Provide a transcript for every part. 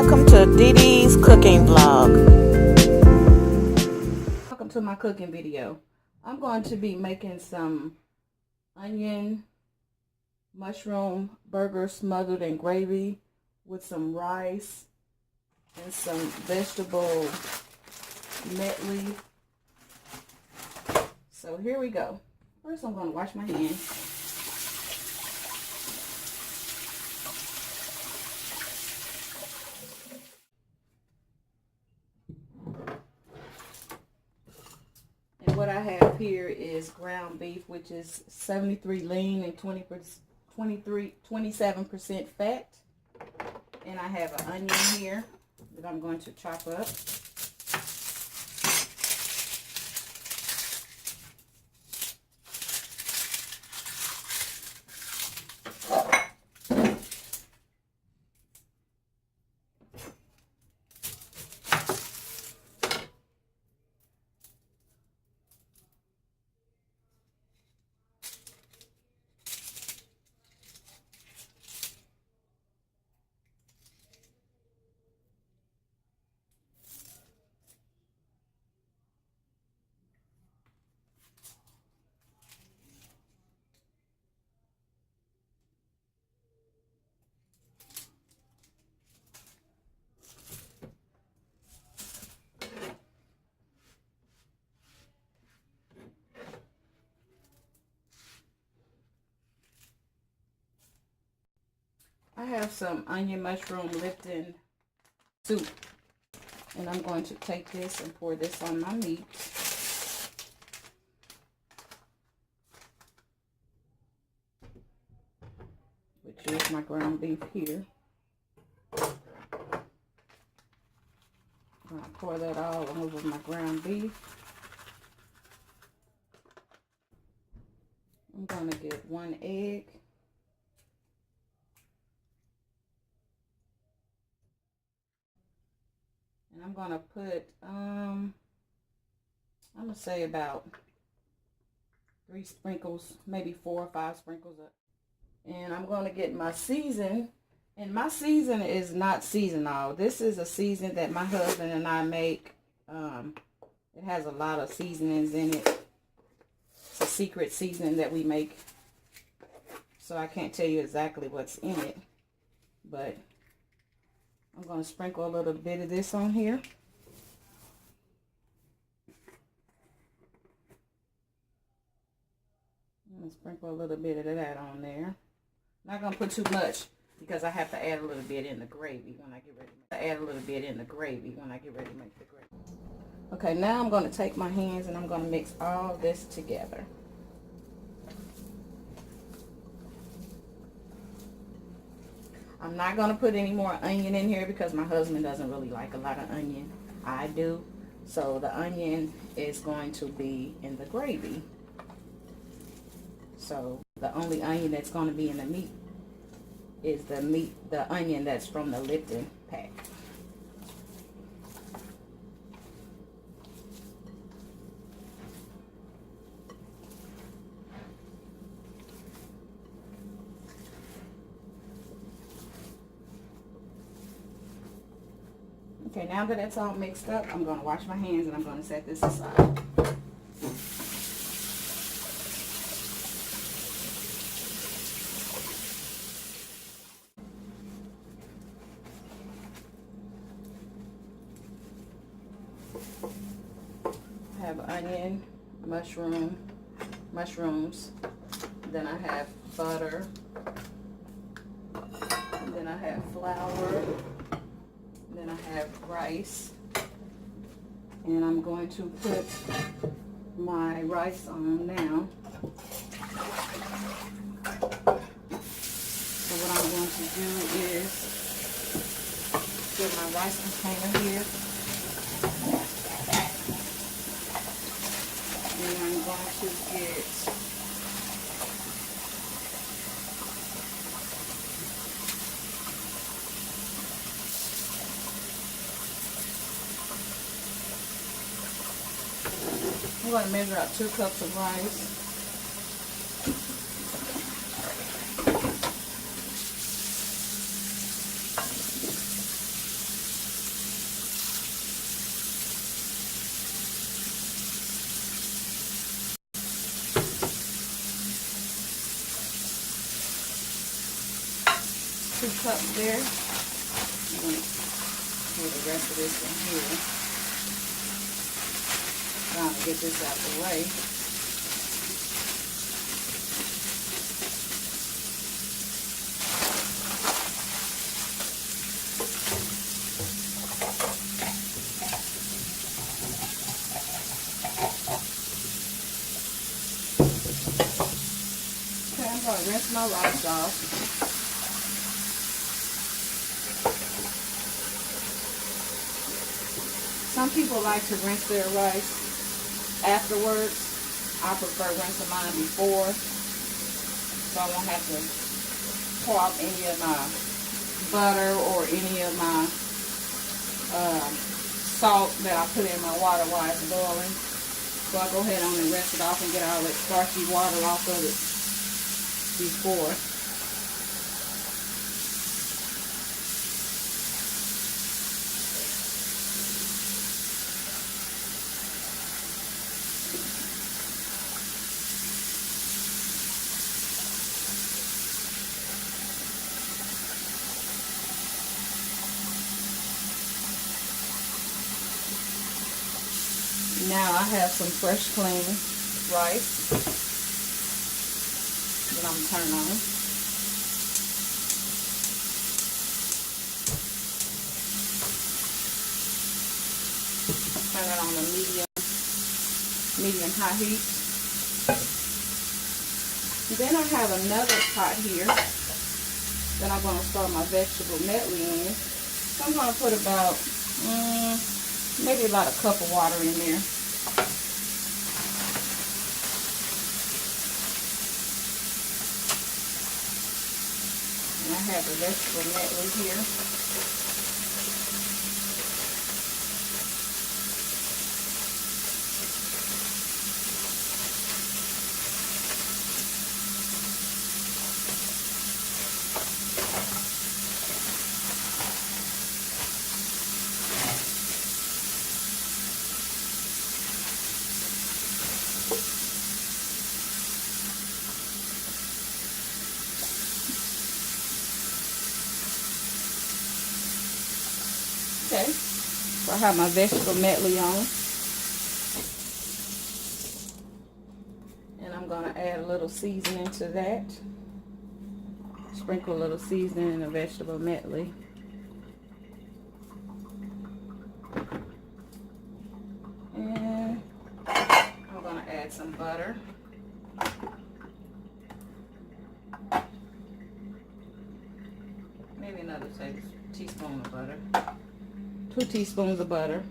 Welcome to Dede's cooking vlog. Welcome to my cooking video. I'm going to be making some onion mushroom burger smothered in gravy with some rice and some vegetable medley. So here we go. First I'm going to wash my hands. And what I have here is ground beef, which is 73 lean and 27% fat. And I have an onion here that I'm going to chop up. I have some onion mushroom Lipton soup, and I'm going to take this and pour this on my meat. Which is my ground beef here. I'm going to pour that all over my ground beef. I'm going to get 1 egg. And I'm going to put, I'm going to say about 3 sprinkles, maybe 4 or 5 sprinkles up. And I'm going to get my season. And my season is not seasonal. This is a season that my husband and I make. It has a lot of seasonings in it. It's a secret seasoning that we make. So I can't tell you exactly what's in it. But I'm going to sprinkle a little bit of this on here. I'm going to sprinkle a little bit of that on there. Not going to put too much because I have to add a little bit in the gravy when I get ready. To make the gravy. Okay, now I'm going to take my hands and I'm going to mix all this together. I'm not going to put any more onion in here because my husband doesn't really like a lot of onion. I do. So the onion is going to be in the gravy. So the only onion that's going to be in the meat is the onion that's from the Lipton pack. Okay, now that it's all mixed up, I'm going to wash my hands and I'm going to set this aside. I have onion, mushrooms, then I have butter, and then I have flour. Then I have rice, and I'm going to put my rice on now. So what I'm going to do is get my rice container here, and I'm going to get I'm going to measure out 2 cups of rice. cup there. I'm going to pour the rest of this in here. Trying to get this out the way. Okay, I'm going to rinse my rice off. Some people like to rinse their rice afterwards. I prefer rinsing mine before, so I won't have to pour out any of my butter or any of my salt that I put in my water while it's boiling. So I go ahead on and rinse it off and get all that starchy water off of it before. Now I have some fresh clean rice that I'm turning on. Turn it on a medium high heat. And then I have another pot here that I'm going to start my vegetable medley in. So I'm going to put about maybe about a cup of water in there. And I have the vegetable medley here. Okay, so I have my vegetable medley on. And I'm going to add a little seasoning to that. Sprinkle a little seasoning in the vegetable medley. And I'm going to add some butter. Maybe another teaspoon of butter. 2 teaspoons of butter.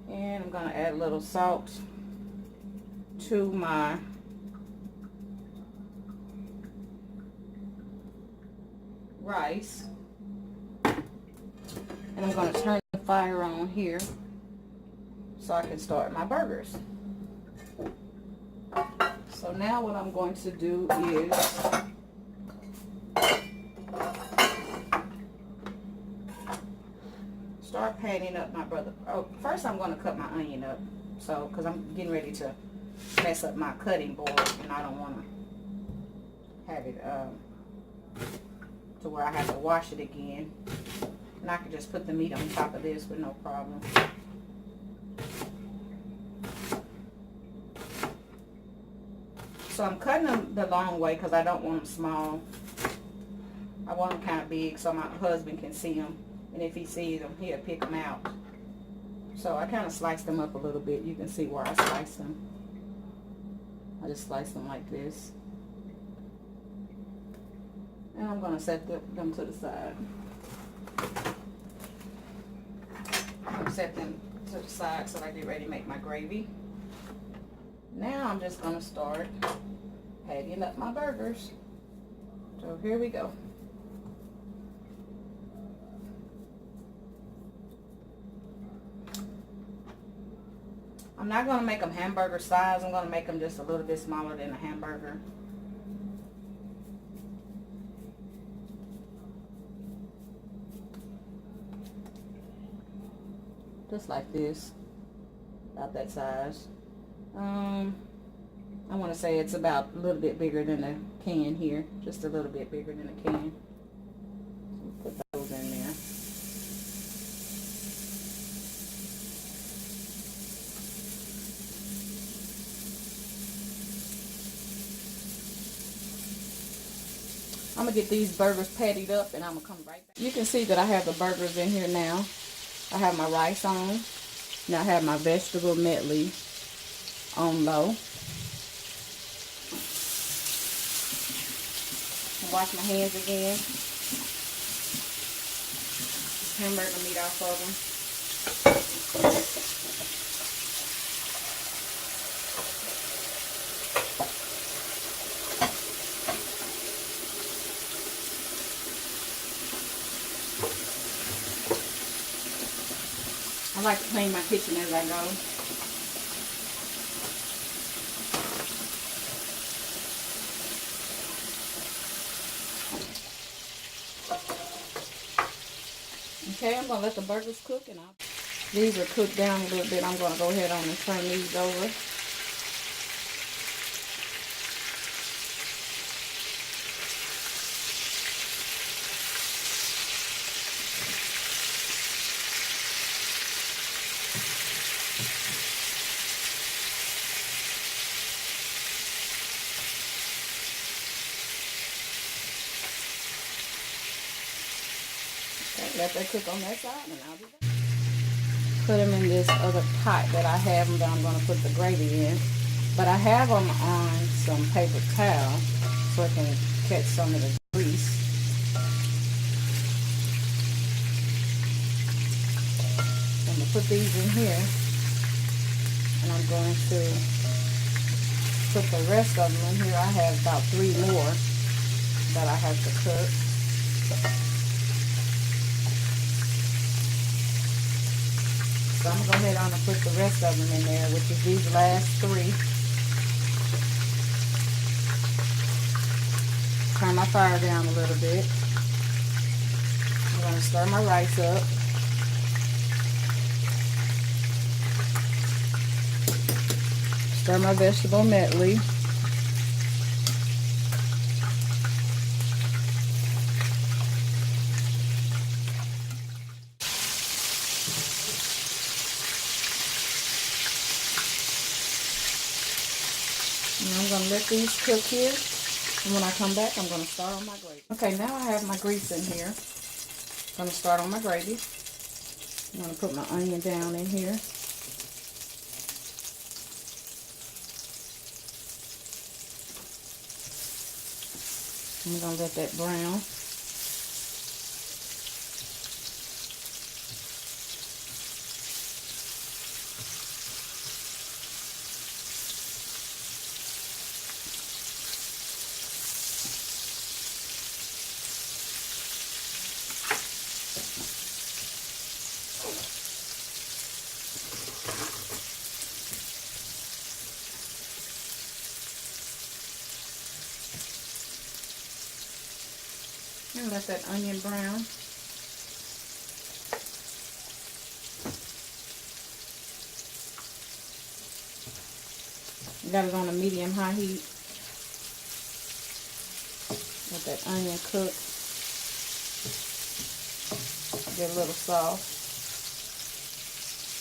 And I'm going to add a little salt to my rice. And I'm going to turn the fire on here so I can start my burgers. So now what I'm going to do is start patting up my brother. Oh, first I'm going to cut my onion up. So, because I'm getting ready to mess up my cutting board and I don't want to have it to where I have to wash it again. And I can just put the meat on top of this with no problem. So I'm cutting them the long way because I don't want them small. I want them kind of big so my husband can see them. And if he sees them, he'll pick them out. So I kind of sliced them up a little bit. You can see where I sliced them. I just sliced them like this. And I'm going to set them to the side. I'll set them to the side so I get ready to make my gravy. Now I'm just going to start patting up my burgers. So here we go. I'm not going to make them hamburger size. I'm going to make them just a little bit smaller than a hamburger. Just like this. About that size. I want to say it's about a little bit bigger than a can here. Just a little bit bigger than a can. those in there. I'm going to get these burgers pattied up and I'm going to come right back. You can see that I have the burgers in here now. I have my rice on. Now I have my vegetable medley on low. Wash my hands again. Hamburger meat off of them. I like to clean my kitchen as I go. Okay, I'm going to let the burgers cook, and these are cooked down a little bit. I'm going to go ahead on and turn these over. Let that cook on that side, and I'll be back. Put them in this other pot that I have them that I'm going to put the gravy in. But I have them on some paper towel so it can catch some of the grease. I'm going to put these in here, and I'm going to put the rest of them in here. I have about 3 more that I have to cook. So I'm going to go ahead on and put the rest of them in there, which is these last 3. Turn my fire down a little bit. I'm going to stir my rice up. Stir my vegetable medley. And I'm going to let these cook here, and when I come back, I'm going to start on my gravy. Okay, now I have my grease in here. I'm going to start on my gravy. I'm going to put my onion down in here. I'm going to let that brown. And let that onion brown. Got it on a medium-high heat. Let that onion cook. Get a little soft.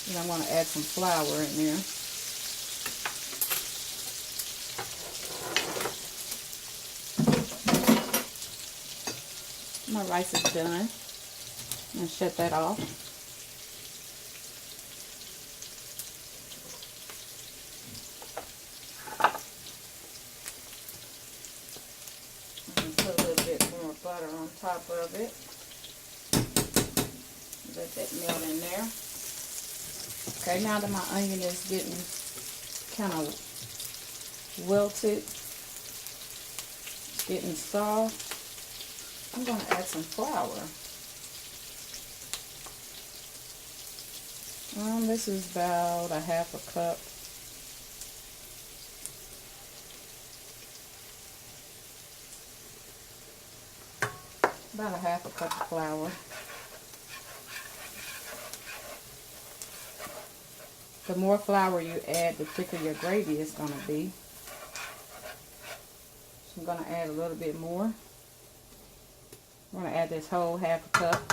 And I'm going to add some flour in there. My rice is done. And shut that off. And put a little bit more butter on top of it. Let that melt in there. Okay, now that my onion is getting kind of wilted, getting soft, I'm going to add some flour. This is about a half a cup. About a half a cup of flour. The more flour you add, the thicker your gravy is going to be. So I'm going to add a little bit more. I'm going to add this whole half a cup.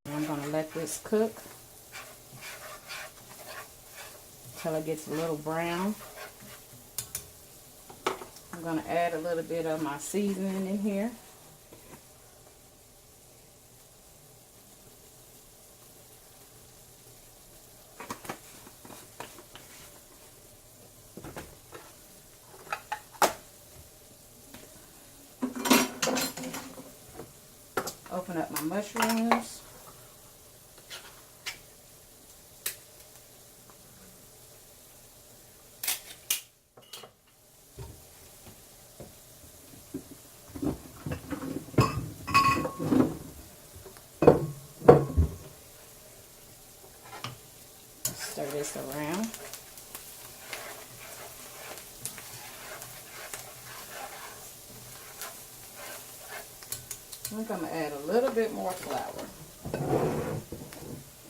And I'm going to let this cook until it gets a little brown. I'm going to add a little bit of my seasoning in here. Open up my mushrooms. Stir this around. I think I'm going to add a little bit more flour.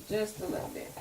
Just a little bit.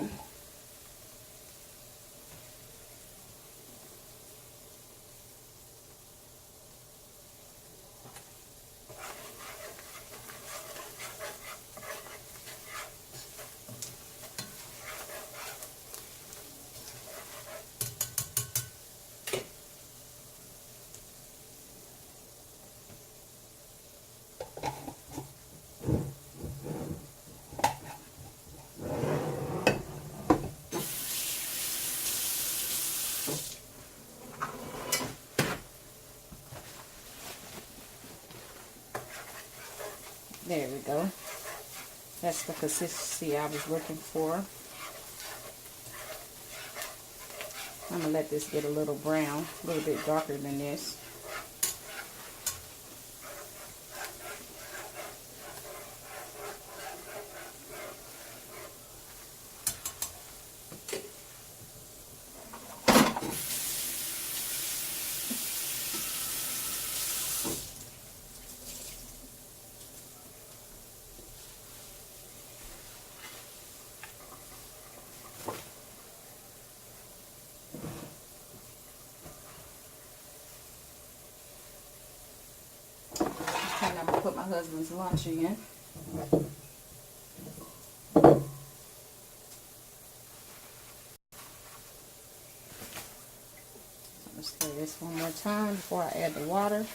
There we go. That's the consistency I was looking for. I'm going to let this get a little brown, a little bit darker than this. And I'm going to put my husband's lunch in. Let's stir this one more time before I add the water.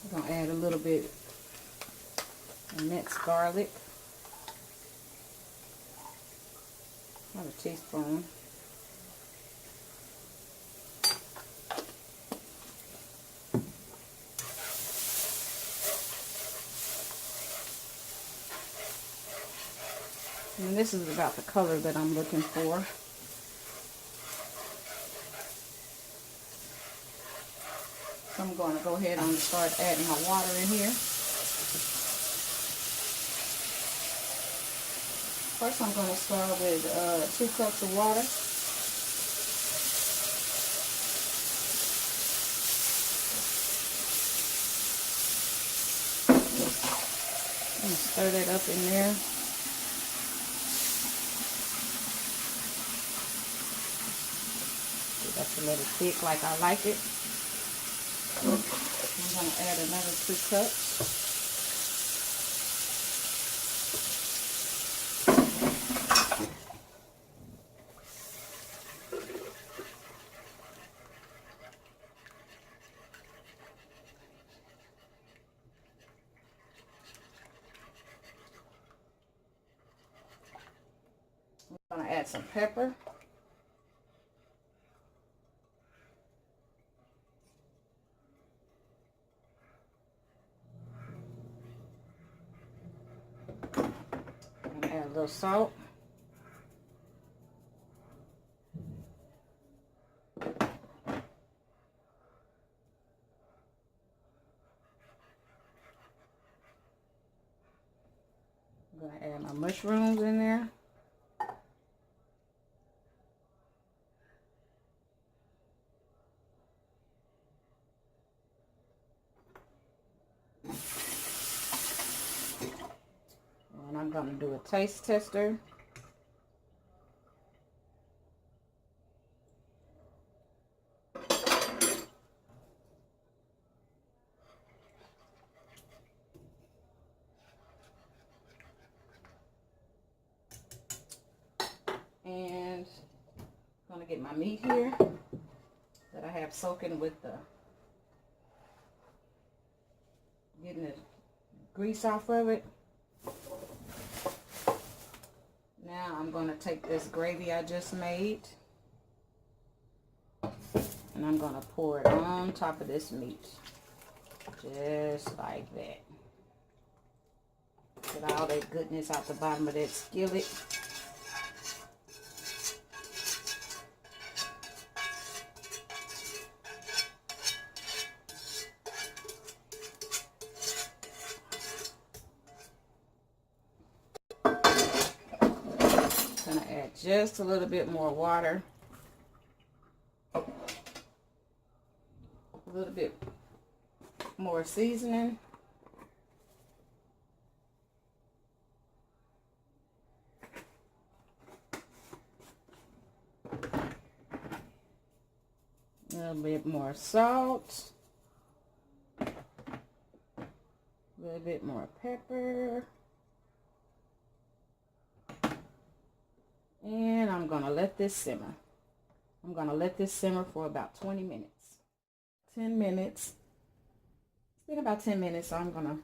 I'm going to add a little bit of minced garlic. About a teaspoon. And this is about the color that I'm looking for. So I'm going to go ahead and start adding my water in here. First I'm going to start with 2 cups of water. I'm going to stir that up in there. That's a little thick like I like it. I'm going to add another 2 cups. I'm going to add some pepper. Add a little salt. I'm going to add my mushrooms in there. I'm going to do a taste tester. And I'm going to get my meat here that I have soaking with the, getting the grease off of it. Now I'm going to take this gravy I just made and I'm going to pour it on top of this meat. Just like that. Get all that goodness out the bottom of that skillet. Gonna add just a little bit more water, a little bit more seasoning, a little bit more salt, a little bit more pepper. And I'm going to let this simmer. I'm going to let this simmer for about 20 minutes. 10 minutes. It's been about 10 minutes, so I'm going to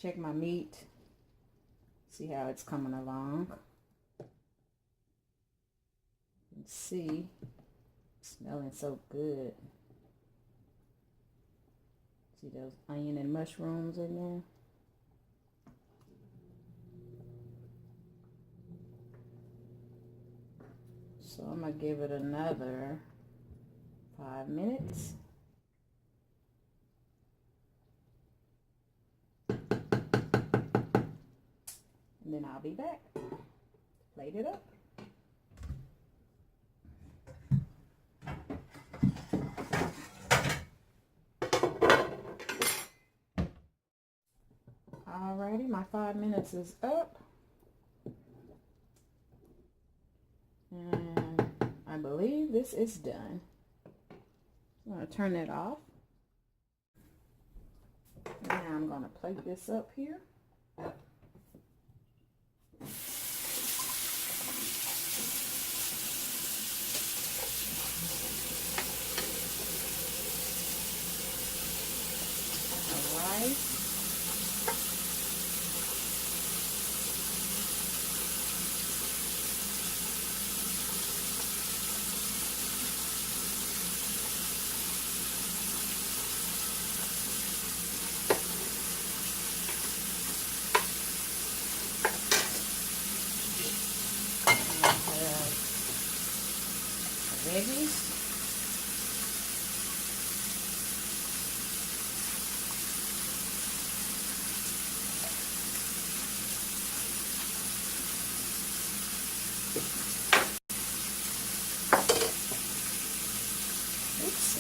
check my meat. See how it's coming along. And see. It's smelling so good. See those onion and mushrooms in there? So I'm going to give it another 5 minutes. And then I'll be back. Plate it up. Alrighty, my 5 minutes is up. And I believe this is done. I'm going to turn it off. Now I'm going to plate this up here. Alright. Veggies. Oops.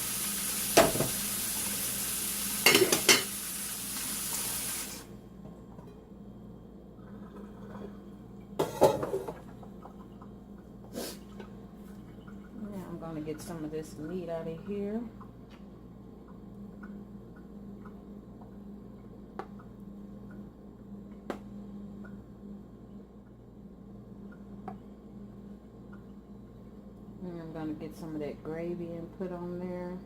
I'm going to get some of this meat out of here. And I'm going to get some of that gravy and put on there.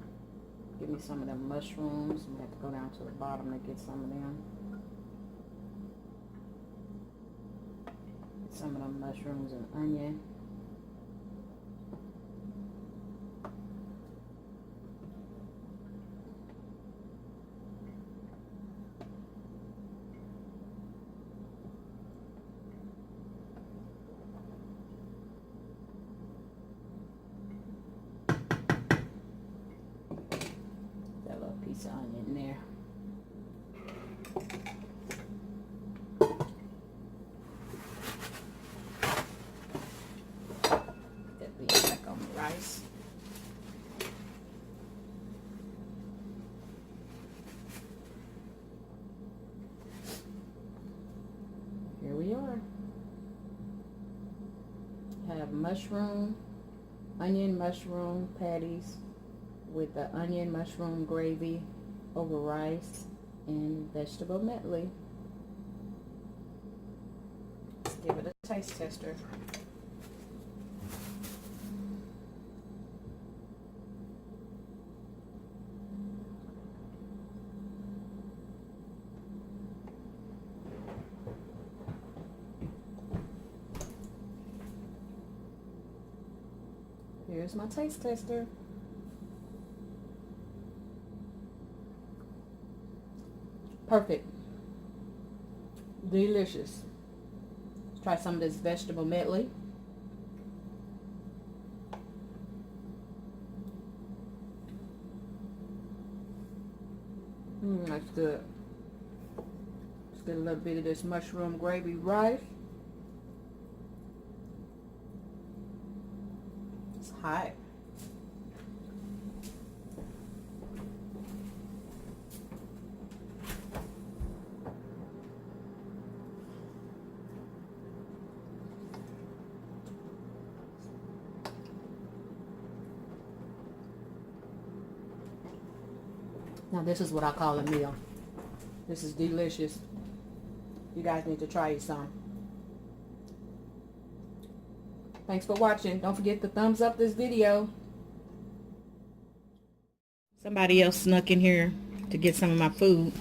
Give me some of them mushrooms. I'm going to have to go down to the bottom to get some of them. Get some of them mushrooms and onion. Piece of onion there. have onion mushroom patties with the onion mushroom gravy over rice and vegetable medley. Let's give it a taste tester. Here's my taste tester. Perfect. Delicious. Let's try some of this vegetable medley. That's good. Let's get a little bit of this mushroom gravy rice. It's hot. Now this is what I call a meal. This is delicious. You guys need to try it some. Thanks for watching. Don't forget to thumbs up this video. Somebody else snuck in here to get some of my food.